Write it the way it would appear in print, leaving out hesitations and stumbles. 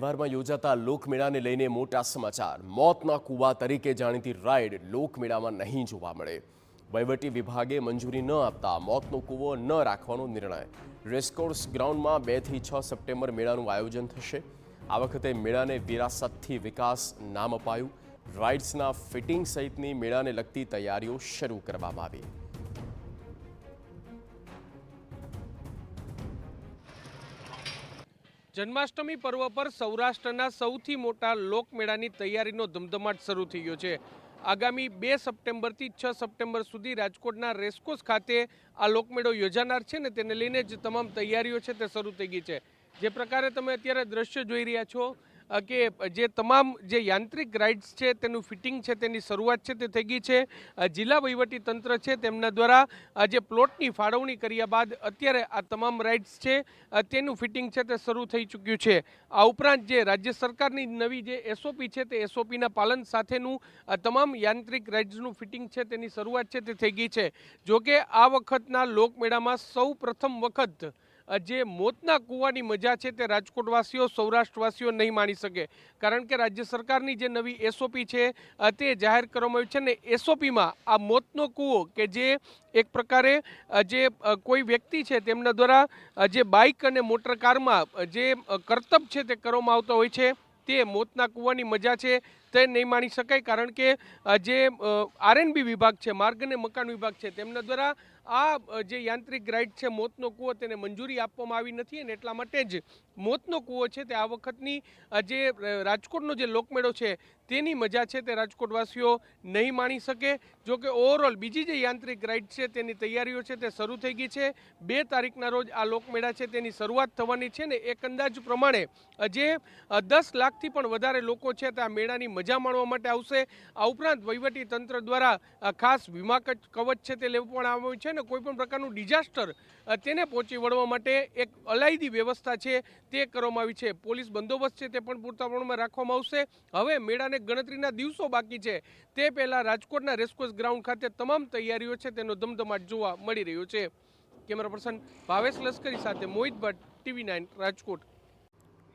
તહેવારમાં યોજાતા લોકમેળાને લઈને મોટા સમાચાર। મોતના કૂવા તરીકે જાણીતી રાઇડ લોકમેળામાં નહીં જોવા મળે। વહીવટી વિભાગે મંજૂરી ન આપતા મોતનો કૂવો ન રાખવાનો નિર્ણય। રેસકોર્સ ગ્રાઉન્ડમાં 2 થી 6 સપ્ટેમ્બર મેળાનું આયોજન થશે। આ વખતે મેળાને વિરાસતથી વિકાસ નામ અપાયું। રાઇડ્સના ફિટિંગ સહિતની મેળાને લગતી તૈયારીઓ શરૂ કરવામાં આવી। જન્માષ્ટમી પર્વ પર સૌરાષ્ટ્રના સૌથી મોટા લોકમેળાની તૈયારીનો ધમધમાટ શરૂ થઈ ગયો છે। આગામી 2 સપ્ટેમ્બરથી 6 સપ્ટેમ્બર સુધી રાજકોટના રેસકોર્સ ખાતે આ લોકમેળો યોજાનાર છે ને તેને લઈને જ તમામ તૈયારીઓ છે તે શરૂ થઈ ગઈ છે। જે પ્રકારે તમે અત્યારે દ્રશ્ય જોઈ રહ્યા છો કે જે તમામ જે યાંત્રિક રાઇડ્સ છે તેનું ફિટિંગ છે તેની શરૂઆત છે તે થઈ ગઈ છે। જિલ્લા વહીવટી તંત્ર છે તેમના દ્વારા જે પ્લોટની ફાળવણી કર્યા બાદ અત્યારે આ તમામ રાઇડ્સ છે તેનું ફિટિંગ છે તે શરૂ થઈ ચૂક્યું છે। આ ઉપરાંત જે રાજ્ય સરકારની નવી જે એસઓપી છે તે એસઓપીના પાલન સાથેનું તમામ યાંત્રિક રાઇડ્સનું ફિટિંગ છે તેની શરૂઆત છે તે થઈ ગઈ છે। જોકે આ વખતના લોકમેળામાં સૌ પ્રથમ વખત જે મોતના કૂવાની મજા છે તે રાજકોટવાસીઓ સૌરાષ્ટ્રવાસીઓ નહીં માણી શકે, કારણ કે રાજ્ય સરકારની જે નવી એસઓપી છે તે જાહેર કરવામાં આવી છે ને એસઓપીમાં આ મોતનો કૂવો કે જે એક પ્રકારે જે કોઈ વ્યક્તિ છે તેમના દ્વારા જે બાઇક અને મોટર કારમાં જે કરતબ છે તે કરવામાં આવતો હોય છે તે મોતના કૂવાની મજા છે તે નહીં માણી શકાય, કારણ કે જે આરએનબી વિભાગ છે, માર્ગ અને મકાન વિભાગ છે તેમના દ્વારા આ જે યાંત્રિક રાઇડ છે મોતનો કૂવો તેને મંજૂરી આપવામાં આવી નથી અને એટલા માટે જ મોતનો કૂવો છે તે આ વખતની જે રાજકોટનો જે લોકમેળો છે તેની મજા છે તે રાજકોટવાસીઓ નહીં માણી શકે। જો કે ઓવરઓલ બીજી જે યાંત્રિક રાઇડ છે તેની તૈયારીઓ છે તે શરૂ થઈ ગઈ છે। 2 તારીખના રોજ આ લોકમેળા છે તેની શરૂઆત થવાની છે ને એક અંદાજ પ્રમાણે જે 10 લાખથી પણ વધારે લોકો છે તે આ મેળાની મજા માણવા માટે આવશે। આ ઉપરાંત વહીવટી તંત્ર દ્વારા ખાસ વીમા કવચ છે તે લેવામાં આવ્યું છે ને કોઈ પણ પ્રકારનું ડિઝાસ્ટર તેને પહોંચી વળવા માટે એક અલાયદી વ્યવસ્થા છે તે કરવામાં આવી છે। પોલીસ બંદોબસ્ત છે તે પણ પૂરતા પ્રમાણમાં રાખવામાં આવશે। હવે મેળાને ગણતરીના દિવસો બાકી છે તે પહેલા રાજકોટના રેસકોર્સ ગ્રાઉન્ડ ખાતે તમામ તૈયારીઓ છે તેનો ધમધમાટ જોવા મળી રહ્યો છે। કેમેરા પર્સન ભાવેશ લશ્કરી સાથે મોહિત ભટ્ટ, TV9 રાજકોટ।